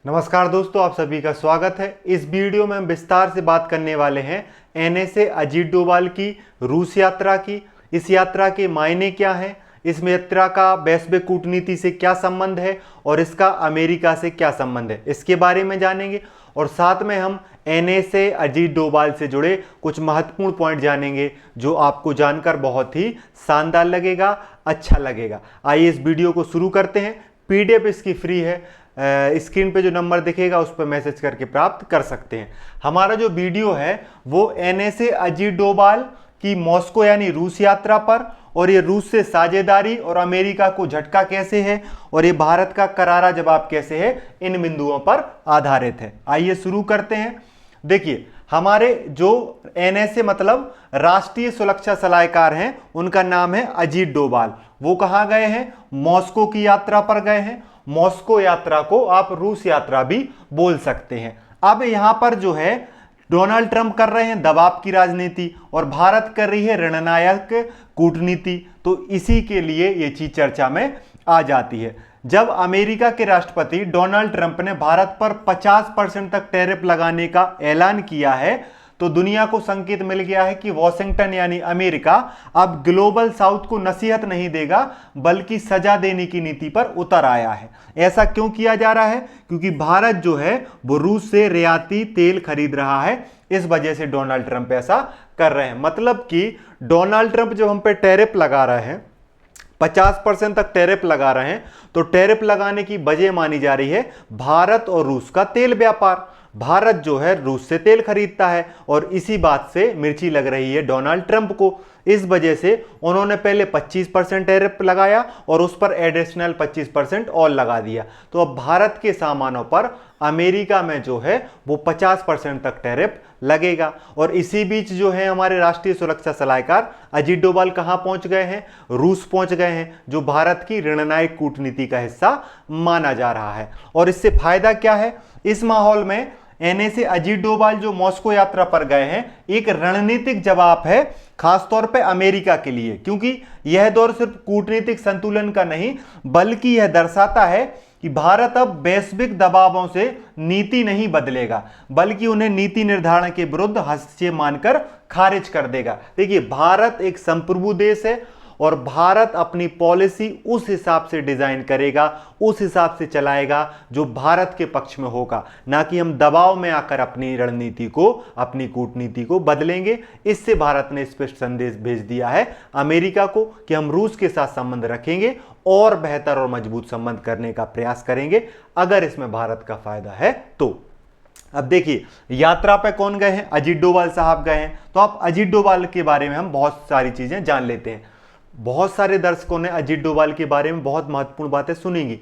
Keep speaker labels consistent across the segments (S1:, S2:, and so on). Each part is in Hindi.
S1: नमस्कार दोस्तों, आप सभी का स्वागत है। इस वीडियो में हम विस्तार से बात करने वाले हैं एनएसए अजीत डोभाल की रूस यात्रा की। इस यात्रा के मायने क्या हैं, इस यात्रा का वैश्विक कूटनीति से क्या संबंध है और इसका अमेरिका से क्या संबंध है, इसके बारे में जानेंगे। और साथ में हम एनएसए अजीत डोभाल से जुड़े कुछ महत्वपूर्ण पॉइंट जानेंगे जो आपको जानकर बहुत ही शानदार लगेगा, अच्छा लगेगा। आइए इस वीडियो को शुरू करते हैं। पीडीएफ इसकी फ्री है, स्क्रीन पे जो नंबर दिखेगा उस पर मैसेज करके प्राप्त कर सकते हैं। हमारा जो वीडियो है वो एनएसए अजीत डोभाल की मॉस्को यानी रूस यात्रा पर, और ये रूस से साझेदारी और अमेरिका को झटका कैसे है और ये भारत का करारा जवाब कैसे है, इन बिंदुओं पर आधारित है। आइए शुरू करते हैं। देखिए, हमारे जो एनएसए मतलब राष्ट्रीय सुरक्षा सलाहकार हैं, उनका नाम है अजीत डोभाल। वो कहाँ गए हैं? मॉस्को की यात्रा पर गए हैं। मॉस्को यात्रा को आप रूस यात्रा भी बोल सकते हैं। अब यहां पर जो है डोनाल्ड ट्रंप कर रहे हैं दबाव की राजनीति और भारत कर रही है रणनायक कूटनीति। तो इसी के लिए ये चीज चर्चा में आ जाती है। जब अमेरिका के राष्ट्रपति डोनाल्ड ट्रंप ने भारत पर 50% तक टैरिफ लगाने का ऐलान किया है, तो दुनिया को संकेत मिल गया है कि वॉशिंगटन यानी अमेरिका अब ग्लोबल साउथ को नसीहत नहीं देगा बल्कि सजा देने की नीति पर उतर आया है। ऐसा क्यों किया जा रहा है? क्योंकि भारत जो है वो रूस से रियायती तेल खरीद रहा है, इस वजह से डोनाल्ड ट्रंप ऐसा कर रहे हैं। मतलब कि डोनाल्ड ट्रंप जब हम पे टैरिफ लगा रहे हैं, 50% तक टैरिफ लगा रहे हैं, तो टैरिफ लगाने की वजह मानी जा रही है भारत और रूस का तेल व्यापार। भारत जो है रूस से तेल खरीदता है और इसी बात से मिर्ची लग रही है डोनाल्ड ट्रंप को। इस वजह से उन्होंने पहले 25% टैरिफ लगाया और उस पर एडिशनल 25% और लगा दिया। तो अब भारत के सामानों पर अमेरिका में जो है वो 50% तक टैरिफ लगेगा। और इसी बीच जो है हमारे राष्ट्रीय सुरक्षा सलाहकार अजीत डोभाल कहां पहुंच गए हैं? रूस पहुंच गए हैं, जो भारत की रणनीतिक कूटनीति का हिस्सा माना जा रहा है। और इससे फायदा क्या है? इस माहौल में एनएसए अजीत डोभाल जो मॉस्को यात्रा पर गए हैं, एक रणनीतिक जवाब है खासतौर पे अमेरिका के लिए, क्योंकि यह दौर सिर्फ कूटनीतिक संतुलन का नहीं बल्कि यह दर्शाता है कि भारत अब वैश्विक दबावों से नीति नहीं बदलेगा बल्कि उन्हें नीति निर्धारण के विरुद्ध हस्तक्षेप मानकर खारिज कर देगा। देखिए, भारत एक संप्रभु देश है और भारत अपनी पॉलिसी उस हिसाब से डिजाइन करेगा, उस हिसाब से चलाएगा जो भारत के पक्ष में होगा, ना कि हम दबाव में आकर अपनी रणनीति को, अपनी कूटनीति को बदलेंगे। इससे भारत ने स्पष्ट संदेश भेज दिया है अमेरिका को कि हम रूस के साथ संबंध रखेंगे और बेहतर और मजबूत संबंध करने का प्रयास करेंगे अगर इसमें भारत का फायदा है तो। अब देखिए, यात्रा पे कौन गए हैं? अजीत डोभाल साहब गए हैं। तो आप अजीत डोभाल के बारे में हम बहुत सारी चीजें जान लेते हैं। बहुत सारे दर्शकों ने अजीत डोभाल के बारे में बहुत महत्वपूर्ण बातें सुनेंगी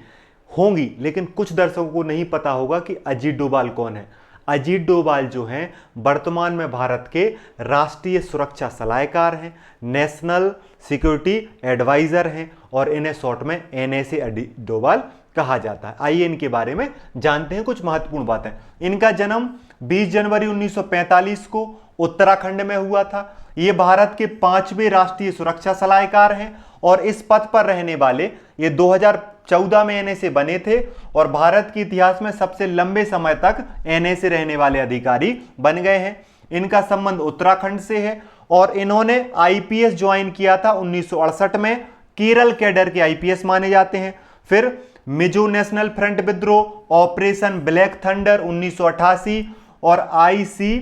S1: होंगी, लेकिन कुछ दर्शकों को नहीं पता होगा कि अजीत डोभाल कौन है। अजीत डोभाल जो हैं वर्तमान में भारत के राष्ट्रीय सुरक्षा सलाहकार हैं, नेशनल सिक्योरिटी एडवाइजर हैं और इन्हें शॉर्ट में एनएसए अजीत डोभाल कहा जाता है। आइए इनके बारे में जानते हैं कुछ महत्वपूर्ण बातें। इनका जन्म 20 जनवरी 1945 को उत्तराखंड में हुआ था। ये भारत के 5वें राष्ट्रीय सुरक्षा सलाहकार हैं और इस पद पर रहने वाले ये 2014 में एनएसए बने थे और भारत के इतिहास में सबसे लंबे समय तक एनएसए रहने वाले अधिकारी बन गए हैं। इनका संबंध उत्तराखंड से है और इन्होंने आईपीएस ज्वाइन किया था 1968 में। केरल कैडर के आईपीएस माने जाते हैं। फिर मिजो नेशनल फ्रंट विद्रोह, ऑपरेशन ब्लैक थंडर 1988 और IC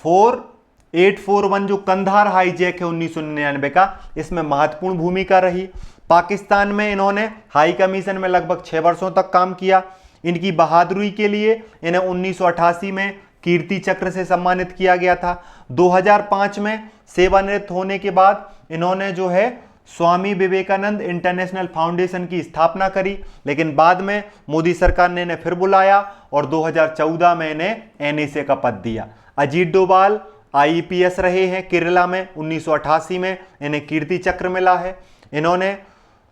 S1: 4841 जो कंधार हाईजैक है 1999 का, इसमें महत्वपूर्ण भूमिका रही। पाकिस्तान में इन्होंने हाई कमीशन में लगभग 6 वर्षों तक काम किया। इनकी बहादुरी के लिए इन्हें 1988 में कीर्ति चक्र से सम्मानित किया गया था। 2005 में सेवानिवृत्त होने के बाद इन्होंने जो है स्वामी विवेकानंद इंटरनेशनल फाउंडेशन की स्थापना करी, लेकिन बाद में मोदी सरकार ने इन्हें फिर बुलाया और 2014 में इन्हें एनएसए का पद दिया। अजीत डोभाल आईपीएस रहे हैं केरला में 1988 में, इन्हें कीर्ति चक्र मिला है। इन्होंने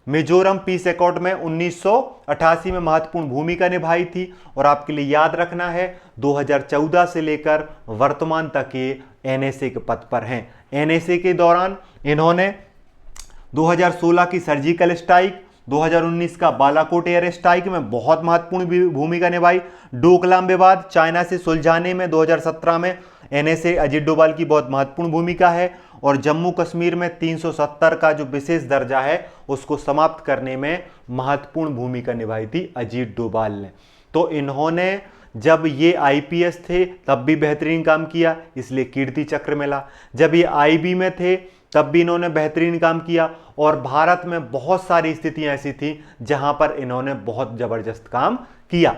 S1: मिजोरम पीस एकॉर्ड में 1988 में महत्वपूर्ण भूमिका निभाई थी और आपके लिए याद रखना है 2014 से लेकर वर्तमान तक ये एनएसए के पद पर हैं। एनएसए के दौरान इन्होंने 2016 की सर्जिकल स्ट्राइक, 2019 का बालाकोट एयर स्ट्राइक में बहुत महत्वपूर्ण भूमिका निभाई। डोकलाम विवाद चाइना से सुलझाने में 2017 में एनएसए अजीत डोभाल की बहुत महत्वपूर्ण भूमिका है। और जम्मू कश्मीर में 370 का जो विशेष दर्जा है उसको समाप्त करने में महत्वपूर्ण भूमिका निभाई थी अजीत डोभाल ने। तो इन्होंने जब ये आईपीएस थे तब भी बेहतरीन काम किया, इसलिए कीर्ति चक्र मिला। जब ये आईबी में थे तब भी इन्होंने बेहतरीन काम किया। और भारत में बहुत सारी स्थितियां ऐसी थी जहां पर इन्होंने बहुत जबरदस्त काम किया।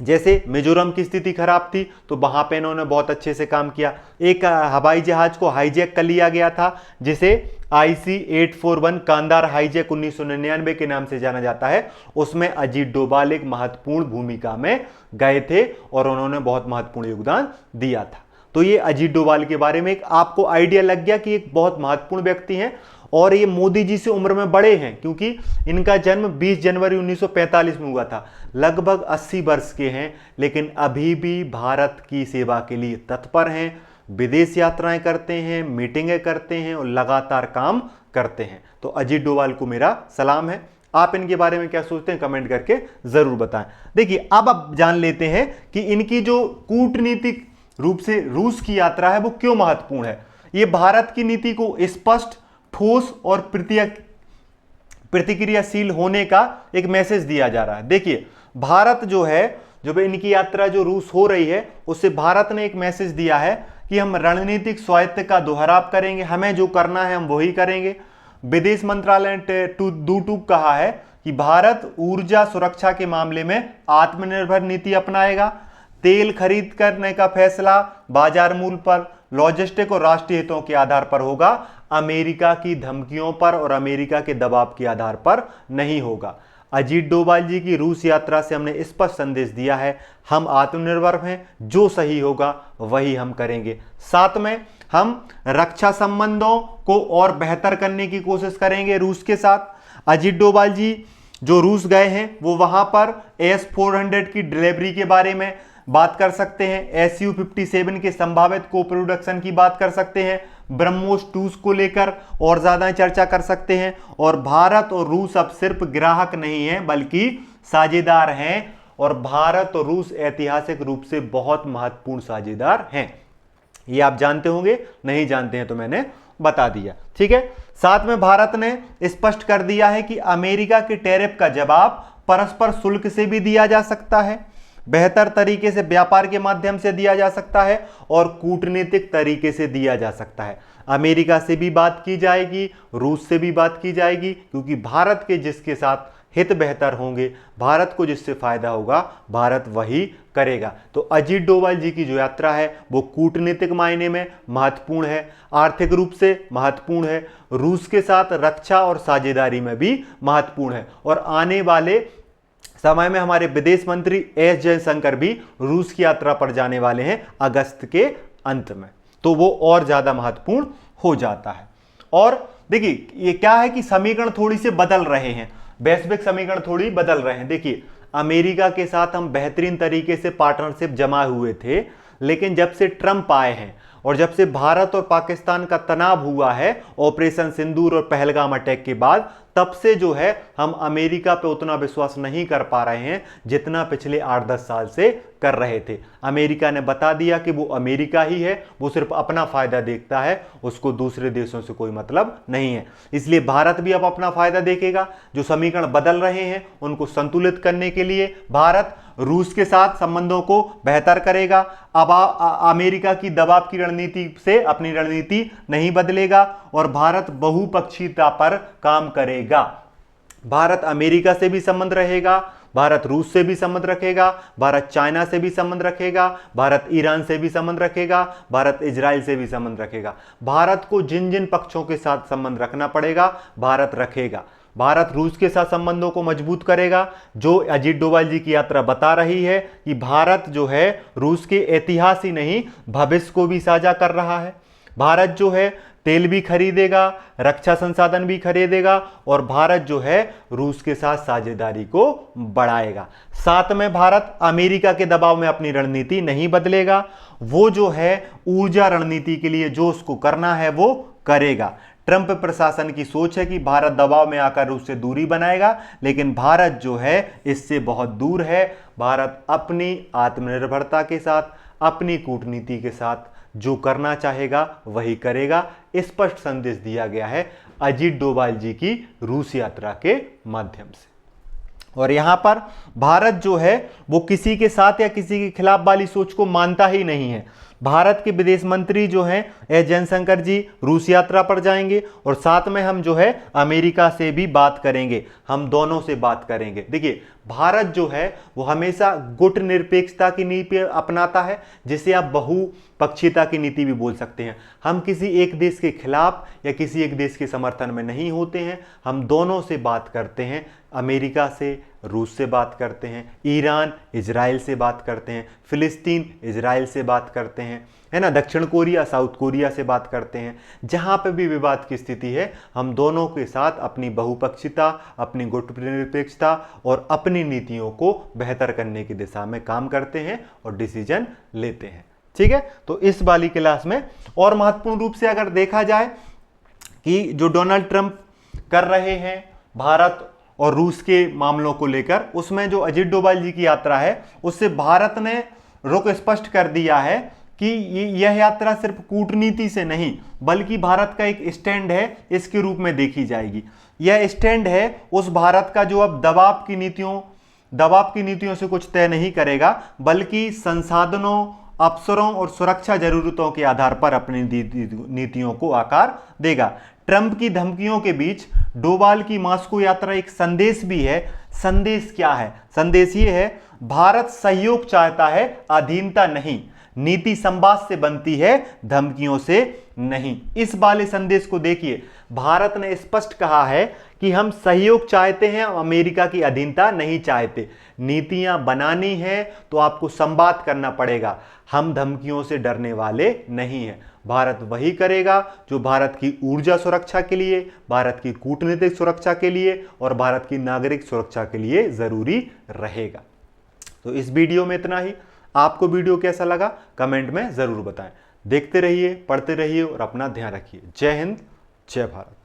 S1: जैसे मिजोरम की स्थिति खराब थी तो वहां पे इन्होंने बहुत अच्छे से काम किया। एक हवाई जहाज को हाईजैक कर लिया गया था जिसे IC-841 कांदार हाईजैक 1999 के नाम से जाना जाता है। उसमें अजीत डोभाल एक महत्वपूर्ण भूमिका में गए थे और उन्होंने बहुत महत्वपूर्ण योगदान दिया था। तो ये अजीत डोभाल के बारे में एक आपको आइडिया लग गया कि एक बहुत महत्वपूर्ण व्यक्ति हैं और ये मोदी जी से उम्र में बड़े हैं, क्योंकि इनका जन्म 20 जनवरी 1945 में हुआ था। लगभग 80 वर्ष के हैं, लेकिन अभी भी भारत की सेवा के लिए तत्पर हैं, विदेश यात्राएं करते हैं, मीटिंगें करते हैं और लगातार काम करते हैं। तो अजीत डोभाल को मेरा सलाम है। आप इनके बारे में क्या सोचते हैं कमेंट करके जरूर बताएं। देखिए अब आप जान लेते हैं कि इनकी जो कूटनीतिक रूप से रूस की यात्रा है वो क्यों महत्वपूर्ण है। ये भारत की नीति को स्पष्ट, ठोस और प्रतिक्रियाशील होने का एक मैसेज दिया जा रहा है। देखिए भारत जो है, जब इनकी यात्रा जो रूस हो रही है उससे भारत ने एक मैसेज दिया है कि हम रणनीतिक स्वायत्त का दोहराव करेंगे, हमें जो करना है हम वही करेंगे। विदेश मंत्रालय ने टू कहा है कि भारत ऊर्जा सुरक्षा के मामले में आत्मनिर्भर नीति अपनाएगा। तेल खरीद करने का फैसला बाजार मूल्य पर, लॉजिस्टिक और राष्ट्रीय हितों के आधार पर होगा, अमेरिका की धमकियों पर और अमेरिका के दबाव के आधार पर नहीं होगा। अजीत डोभाल जी की रूस यात्रा से हमने स्पष्ट संदेश दिया है, हम आत्मनिर्भर हैं, जो सही होगा वही हम करेंगे। साथ में हम रक्षा संबंधों को और बेहतर करने की कोशिश करेंगे रूस के साथ। अजीत डोभाल जी जो रूस गए हैं वो वहां पर S-400 की डिलीवरी के बारे में बात कर सकते हैं, Su-57 के संभावित को प्रोडक्शन की बात कर सकते हैं, ब्रह्मोस 2 को लेकर और ज्यादा चर्चा कर सकते हैं। और भारत और रूस अब सिर्फ ग्राहक नहीं है बल्कि साझेदार हैं, और भारत और रूस ऐतिहासिक रूप से बहुत महत्वपूर्ण साझेदार हैं। ये आप जानते होंगे, नहीं जानते हैं तो मैंने बता दिया, ठीक है। साथ में भारत ने स्पष्ट कर दिया है कि अमेरिका के टैरिफ का जवाब परस्पर शुल्क से भी दिया जा सकता है, बेहतर तरीके से व्यापार के माध्यम से दिया जा सकता है और कूटनीतिक तरीके से दिया जा सकता है। अमेरिका से भी बात की जाएगी, रूस से भी बात की जाएगी, क्योंकि भारत के जिसके साथ हित बेहतर होंगे, भारत को जिससे फायदा होगा, भारत वही करेगा। तो अजीत डोभाल जी की जो यात्रा है वो कूटनीतिक मायने में महत्वपूर्ण है, आर्थिक रूप से महत्वपूर्ण है, रूस के साथ रक्षा और साझेदारी में भी महत्वपूर्ण है। और आने वाले समय में हमारे विदेश मंत्री एस जयशंकर भी रूस की यात्रा पर जाने वाले हैं अगस्त के अंत में, तो वो और ज्यादा महत्वपूर्ण हो जाता है। और देखिए ये क्या है कि समीकरण थोड़ी से बदल रहे हैं, वैश्विक समीकरण थोड़ी बदल रहे हैं। देखिए अमेरिका के साथ हम बेहतरीन तरीके से पार्टनरशिप जमाए हुए थे, लेकिन जब से ट्रंप आए हैं और जब से भारत और पाकिस्तान का तनाव हुआ है ऑपरेशन सिंदूर और पहलगाम अटैक के बाद, तब से जो है हम अमेरिका पे उतना विश्वास नहीं कर पा रहे हैं जितना पिछले 8-10 साल से कर रहे थे। अमेरिका ने बता दिया कि वो अमेरिका ही है, वो सिर्फ अपना फायदा देखता है, उसको दूसरे देशों से कोई मतलब नहीं है। इसलिए भारत भी अब अपना फायदा देखेगा। जो समीकरण बदल रहे हैं उनको संतुलित करने के लिए भारत रूस के साथ संबंधों को बेहतर करेगा। अब अमेरिका की दबाव की रणनीति से अपनी रणनीति नहीं बदलेगा और भारत बहुपक्षीयता पर काम करेगा। भारत अमेरिका से भी संबंध रहेगा, भारत रूस से भी संबंध रखेगा, भारत चाइना से भी संबंध रखेगा, भारत ईरान से भी संबंध रखेगा, भारत इजराइल से भी संबंध रखेगा। भारत को जिन जिन पक्षों के साथ संबंध रखना पड़ेगा भारत रखेगा। भारत रूस के साथ संबंधों को मजबूत करेगा। जो अजीत डोभाल जी की यात्रा बता रही है कि भारत जो है रूस के इतिहास ही नहीं भविष्य को भी साझा कर रहा है। भारत जो है तेल भी खरीदेगा, रक्षा संसाधन भी खरीदेगा और भारत जो है रूस के साथ साझेदारी को बढ़ाएगा। साथ में भारत अमेरिका के दबाव में अपनी रणनीति नहीं बदलेगा, वो जो है ऊर्जा रणनीति के लिए जो उसको करना है वो करेगा। ट्रंप प्रशासन की सोच है कि भारत दबाव में आकर रूस से दूरी बनाएगा, लेकिन भारत जो है इससे बहुत दूर है। भारत अपनी आत्मनिर्भरता के साथ, अपनी कूटनीति के साथ जो करना चाहेगा वही करेगा। स्पष्ट संदेश दिया गया है अजीत डोभाल जी की रूस यात्रा के माध्यम से। और यहां पर भारत जो है वो किसी के साथ या किसी के खिलाफ वाली सोच को मानता ही नहीं है। भारत के विदेश मंत्री जो हैं एस जयशंकर जी रूस यात्रा पर जाएंगे और साथ में हम जो है अमेरिका से भी बात करेंगे, हम दोनों से बात करेंगे। देखिए भारत जो है वो हमेशा गुट निरपेक्षता की नीति अपनाता है, जिसे आप बहुपक्षीयता की नीति भी बोल सकते हैं। हम किसी एक देश के खिलाफ या किसी एक देश के समर्थन में नहीं होते हैं, हम दोनों से बात करते हैं, अमेरिका से, रूस से बात करते हैं, ईरान इजराइल से बात करते हैं, फिलिस्तीन इजराइल से बात करते हैं, है ना, दक्षिण कोरिया साउथ कोरिया से बात करते हैं। जहां पे भी विवाद की स्थिति है हम दोनों के साथ अपनी बहुपक्षीयता, अपनी गुट निरपेक्षता और अपनी नीतियों को बेहतर करने की दिशा में काम करते हैं और डिसीजन लेते हैं। ठीक है, तो इस वाली क्लास में और महत्वपूर्ण रूप से अगर देखा जाए कि जो डोनाल्ड ट्रंप कर रहे हैं भारत और रूस के मामलों को लेकर, उसमें जो अजीत डोभाल जी की यात्रा है उससे भारत ने रुख स्पष्ट कर दिया है कि यह यात्रा सिर्फ कूटनीति से नहीं बल्कि भारत का एक स्टैंड है, इसके रूप में देखी जाएगी। यह स्टैंड है उस भारत का जो अब दबाव की नीतियों से कुछ तय नहीं करेगा, बल्कि संसाधनों, अवसरों और सुरक्षा जरूरतों के आधार पर अपनी नीतियों को आकार देगा। ट्रंप की धमकियों के बीच डोभाल की मॉस्को यात्रा एक संदेश भी है। संदेश क्या है? संदेश ये है, भारत सहयोग चाहता है, अधीनता नहीं। नीति संवाद से बनती है, धमकियों से नहीं। इस वाले संदेश को देखिए, भारत ने स्पष्ट कहा है कि हम सहयोग चाहते हैं, अमेरिका की अधीनता नहीं चाहते। नीतियां बनानी है तो आपको संवाद करना पड़ेगा, हम धमकियों से डरने वाले नहीं हैं। भारत वही करेगा जो भारत की ऊर्जा सुरक्षा के लिए, भारत की कूटनीतिक सुरक्षा के लिए और भारत की नागरिक सुरक्षा के लिए जरूरी रहेगा। तो इस वीडियो में इतना ही। आपको वीडियो कैसा लगा कमेंट में जरूर बताएं। देखते रहिए, पढ़ते रहिए और अपना ध्यान रखिए। जय हिंद, जय भारत।